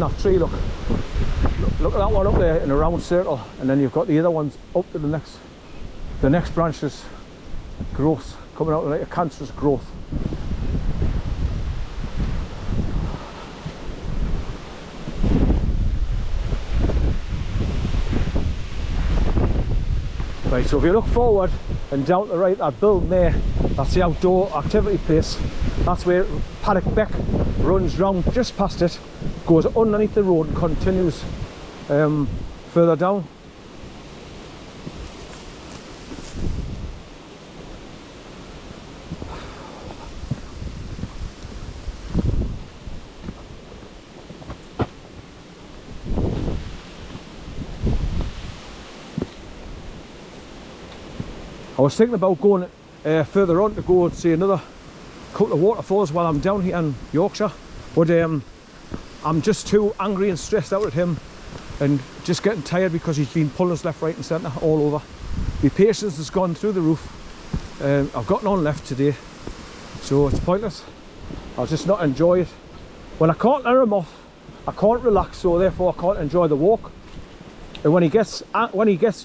that tree, look. Look at that one up there in a round circle, and then you've got the other ones up to the next branches, growth, coming out like a cancerous growth. Right, so if you look forward and down to the right, that building there, that's the outdoor activity place. That's where Paddock Beck runs round just past it, goes underneath the road and continues further down. I was thinking about going further on to go and see another couple of waterfalls while I'm down here in Yorkshire, but I'm just too angry and stressed out at him and just getting tired because he's been pulling us left, right and centre all over. My patience has gone through the roof. I've got none left today, so it's pointless. I'll just not enjoy it. When I can't let him off, I can't relax, so therefore I can't enjoy the walk. And when he gets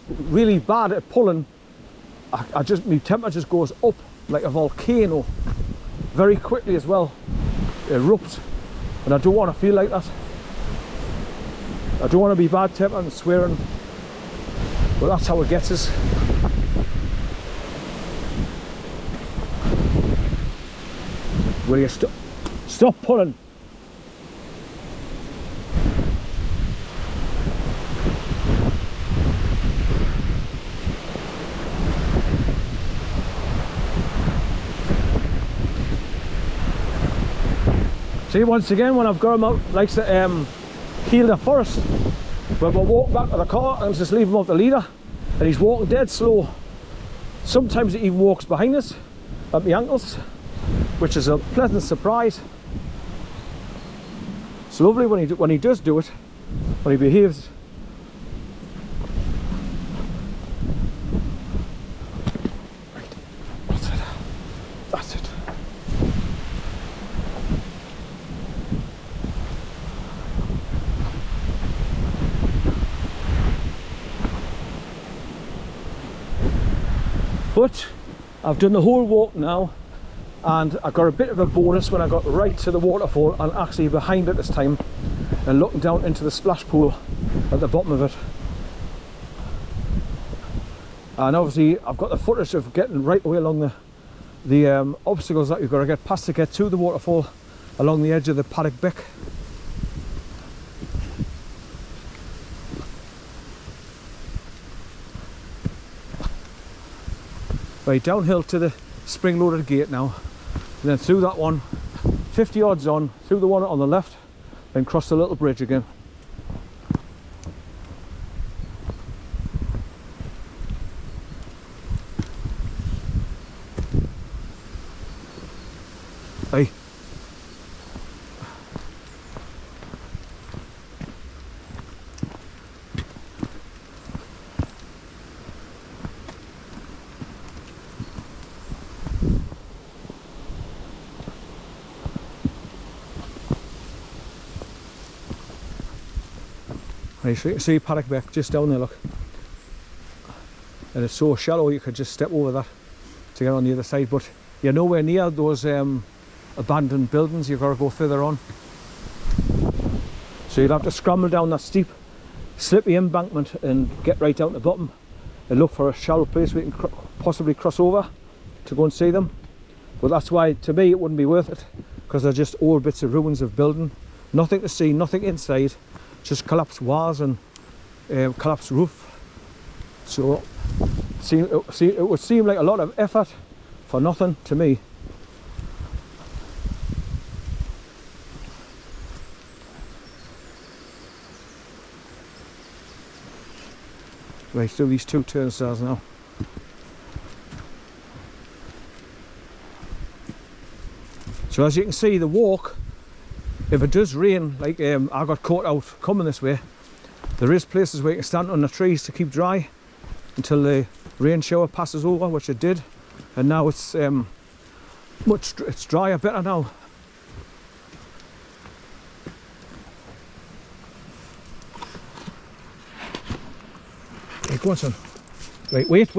really bad at pulling, my temper just goes up like a volcano very quickly as well. It erupts, and I don't want to feel like that. I don't want to be bad tempered and swearing, but that's how it gets us. Will you stop pulling? See, once again, when I've got him out, likes to heal the forest. But we'll walk back to the car and just leave him off the leader, and he's walking dead slow. Sometimes he even walks behind us at my ankles, which is a pleasant surprise. It's lovely when he does do it, when he behaves. Right, that's it. That's it. But I've done the whole walk now, and I got a bit of a bonus when I got right to the waterfall and actually behind it this time and looking down into the splash pool at the bottom of it. And obviously I've got the footage of getting right away along the obstacles that you've got to get past to get to the waterfall along the edge of the Paddock Beck. Right, downhill to the spring-loaded gate now, and then through that one, 50 odds on, through the one on the left, then cross the little bridge again. Hey. Right, so you can see Paddock Beck just down there, look. And it's so shallow you could just step over that to get on the other side, but you're nowhere near those abandoned buildings. You've got to go further on. So you'll have to scramble down that steep, slippy embankment and get right down to the bottom and look for a shallow place where you can possibly cross over to go and see them. But that's why, to me, it wouldn't be worth it, because they're just old bits of ruins of building. Nothing to see, nothing inside. Just collapsed walls and collapsed roof. So it would seem like a lot of effort for nothing to me. Right, through these two turnstiles now. So as you can see, the walk, if it does rain, like I got caught out coming this way, there is places where you can stand on the trees to keep dry until the rain shower passes over, which it did, and now it's drier, better now. go on, son. Right, wait.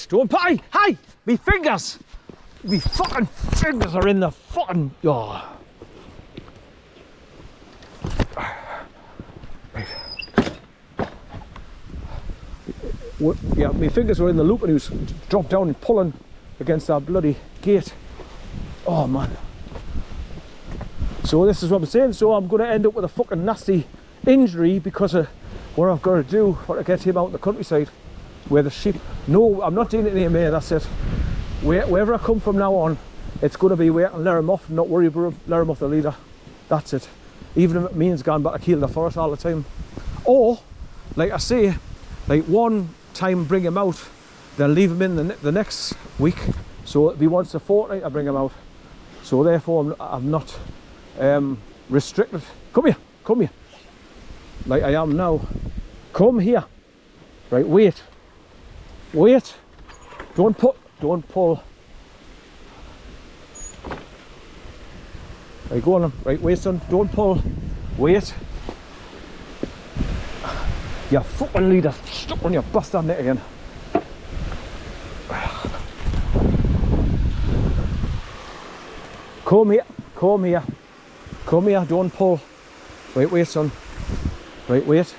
Don't put. Hi! Me fingers! Me fucking fingers are in the fucking. Oh. Right. Yeah, my fingers were in the loop and he was dropped down and pulling against that bloody gate. Oh man. So this is what I'm saying. So I'm going to end up with a fucking nasty injury because of what I've got to do to get him out in the countryside where the sheep. No, I'm not doing it anymore. That's it. Wherever I come from now on, it's going to be where I can let him off, not worry about him, let him off the leader. That's it. Even if it means going back to kill the forest all the time. Or, like I say, like one time bring him out, then leave him in the next week. So it'll be once a fortnight I bring him out. So therefore I'm not restricted. Come here. Like I am now. Come here. Right, wait. Don't pull. Right, go on. Right, wait, son. Don't pull. Wait. You fucking leader. Stuck on your bastard neck again. Come here. Don't pull. Right, wait, son. Right, wait.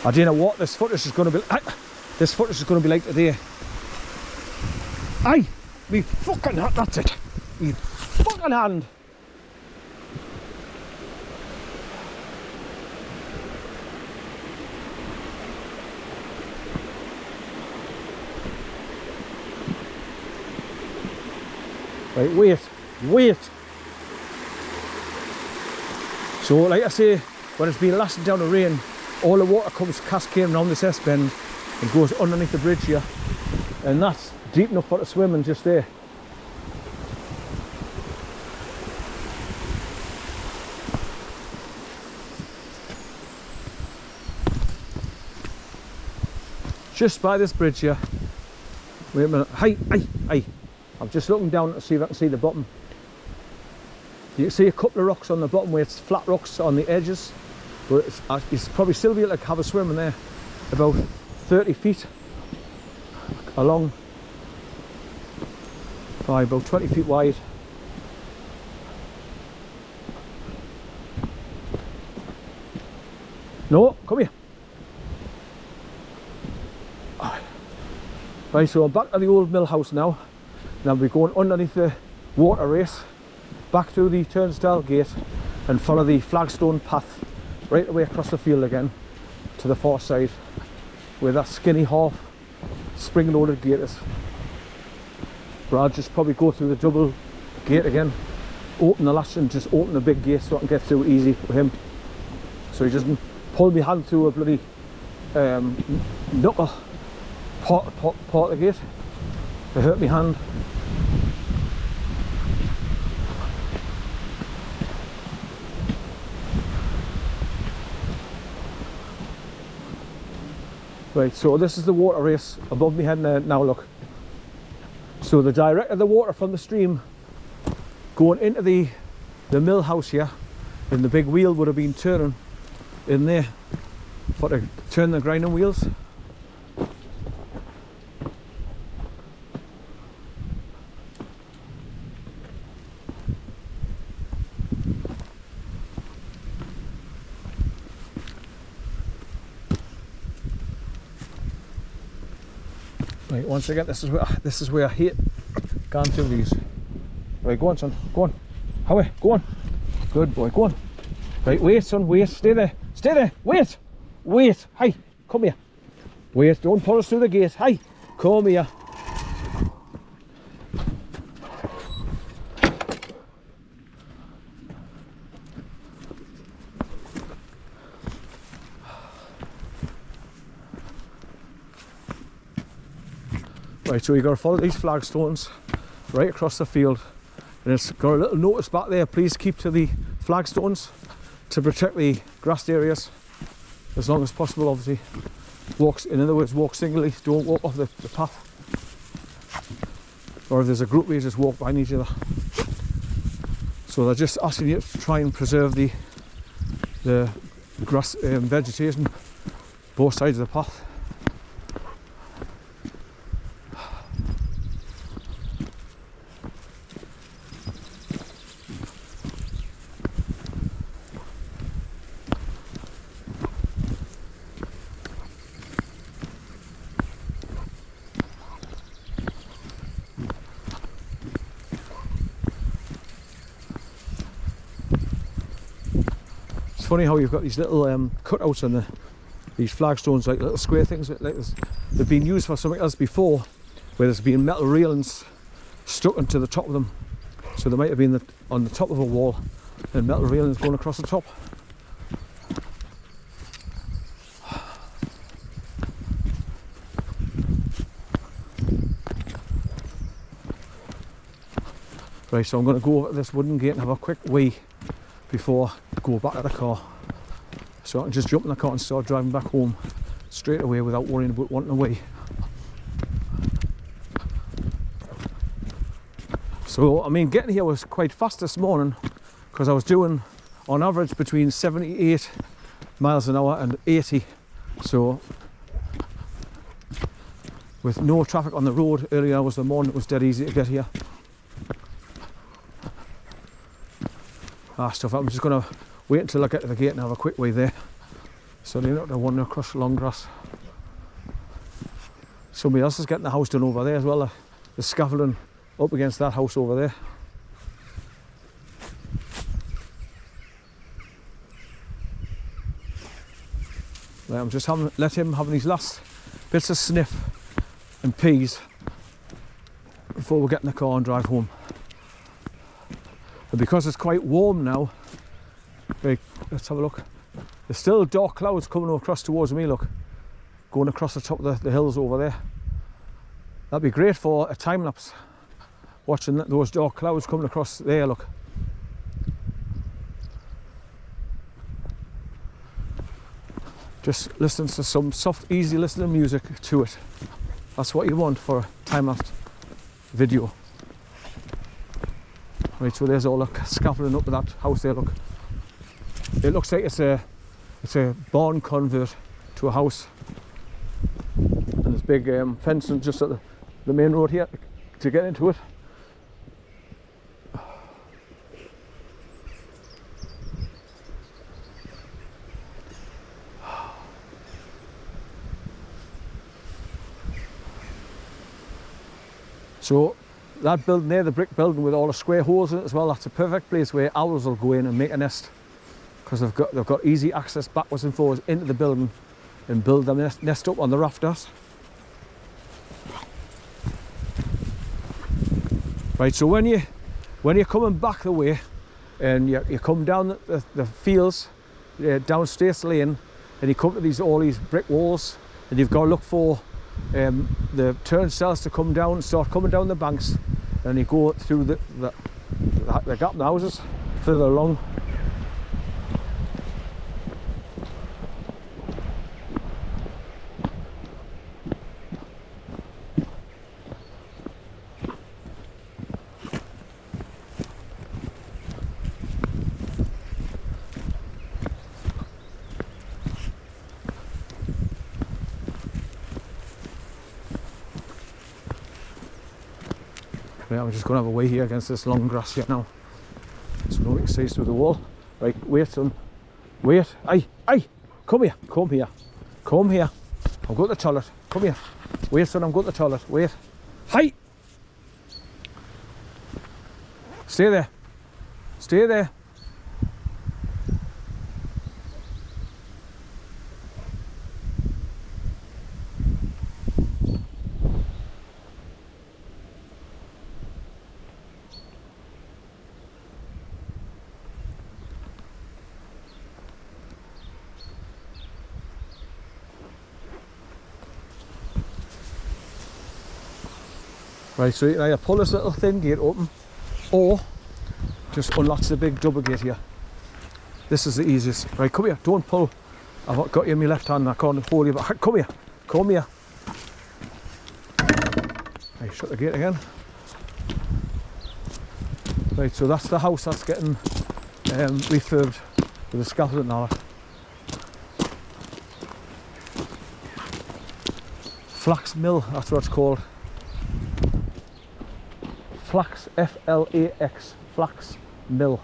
I don't know what this footage is going to be. This footage is going to be like today. Aye, me fucking hand. That's it. Me fucking hand. Right, wait. So, like I say, when it's been lashing down the rain, all the water comes cascading around this S-bend and goes underneath the bridge here, and that's deep enough for the swimming just there. Just by this bridge here. Wait a minute. Hey. I'm just looking down to see if I can see the bottom. You can see a couple of rocks on the bottom where it's flat rocks on the edges. But it's probably still be able to have a swim in there. About 30 feet along. By about 20 feet wide. No, come here. Right, so I'm back at the old mill house now. Now we're going underneath the water race, back through the turnstile gate and follow the flagstone path right away across the field again to the far side where that skinny half spring loaded gate is. But I'll just probably go through the double gate again, open the latch and just open the big gate so I can get through easy with him, so he doesn't pull my hand through a bloody knuckle part of the gate to hurt my hand. Right, so this is the water race above me head now, look. So the direct of the water from the stream going into the mill house here, and the big wheel would have been turning in there for to turn the grinding wheels. Right, once again, this is where I hate going through these. Right, go on, son, go on. Howie, go on. Good boy, go on. Right, wait, son, wait, stay there, wait, hey, come here. Wait, don't pull us through the gate, hey, come here. Right, so you've got to follow these flagstones right across the field, and it's got a little notice back there, please keep to the flagstones to protect the grassed areas as long as possible. Obviously, in other words, walk singly, don't walk off the path, or if there's a group, you just walk behind each other. So they're just asking you to try and preserve the the grass vegetation both sides of the path. It's funny how you've got these little cutouts on these flagstones, like little square things, like this. They've been used for something else before, where there's been metal railings stuck into the top of them. So they might have been on the top of a wall and metal railings going across the top. Right, so I'm going to go over this wooden gate and have a quick wee before I go back to the car. So I can just jump in the car and start driving back home straight away without worrying about wanting a wee. So, I mean, getting here was quite fast this morning because I was doing, on average, between 78 miles an hour and 80. So, with no traffic on the road early hours of the morning, it was dead easy to get here. I'm just going to wait until I get to the gate and have a quick way there, so they don't have to wander across the long grass. Somebody else is getting the house done over there as well. The scaffolding up against that house over there. Right, I'm just let him have his last bits of sniff and peas before we get in the car and drive home. And because it's quite warm now, let's have a look. There's still dark clouds coming across towards me, look, going across the top of the hills over there. That'd be great for a time lapse, watching those dark clouds coming across there, look. Just listen to some soft, easy listening music to it. That's what you want for a time lapse video. Right, so there's all the scaffolding up at that house there, look. It looks like it's a barn convert to a house. And there's big fencing just at the main road here to get into it. So that building there, the brick building with all the square holes in it as well, that's a perfect place where owls will go in and make a nest, because they've got easy access backwards and forwards into the building and build their nest up on the rafters. Right, so when you're coming back the way and you come down the fields down Stace Lane, and you come to all these brick walls, and you've got to look for the turnstiles to come down, start coming down the banks, and you go through the gap in the houses further along. Right, I'm just going to have a way here against this long grass here now, so nobody sees through the wall. Right, wait son, wait, aye, come here, I'm going to the toilet, come here, wait son, I'm going to the toilet, wait, hi, stay there. Right, so you can either pull this little thin gate open or just unlatch the big double gate here. This is the easiest. Right, come here, don't pull. I've got you in my left hand, I can't hold you, but come here. Right, shut the gate again. Right, so that's the house that's getting refurbed with the skeleton and all that. Flax Mill, that's what it's called. Flax, F-L-A-X, Flax Mill.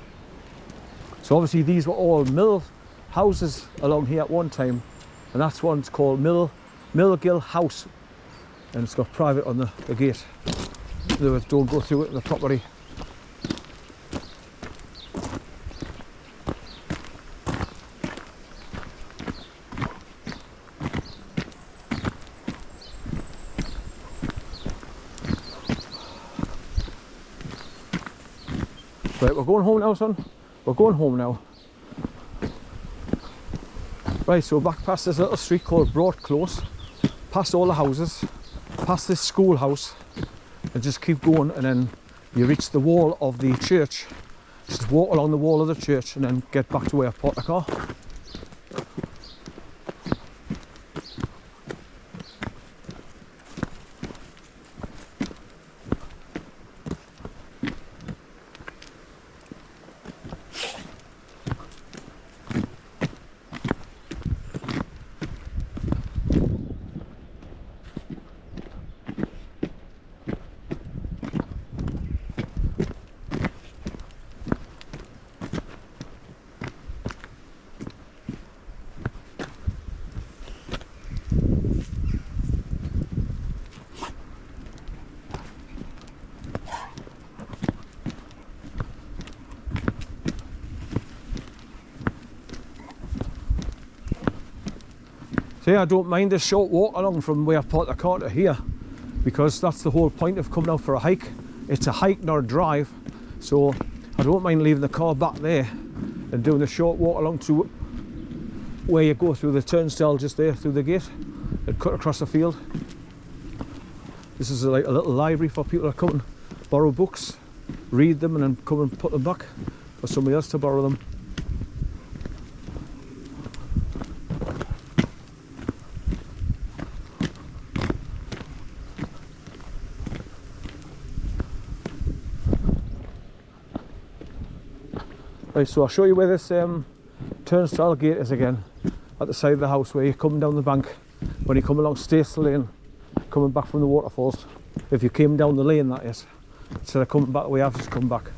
So obviously these were all mill houses along here at one time, and that's one's called Millgill House, and it's got private on the gate. Don't go through it in the property. Right, we're going home now, son. We're going home now. Right, so back past this little street called Broad Close, past all the houses, past this schoolhouse, and just keep going, and then you reach the wall of the church. Just walk along the wall of the church and then get back to where I parked the car. So yeah, I don't mind this short walk along from where I parked the car to here, because that's the whole point of coming out for a hike. It's a hike, not a drive, so I don't mind leaving the car back there and doing the short walk along to where you go through the turnstile just there through the gate and cut across the field. This is like a little library for people to come and borrow books, read them, and then come and put them back for somebody else to borrow them. Right, so I'll show you where this turnstile gate is again, at the side of the house where you're coming down the bank when you come along Stacey Lane, coming back from the waterfalls. If you came down the lane, that is, instead of coming back the way I've just come back.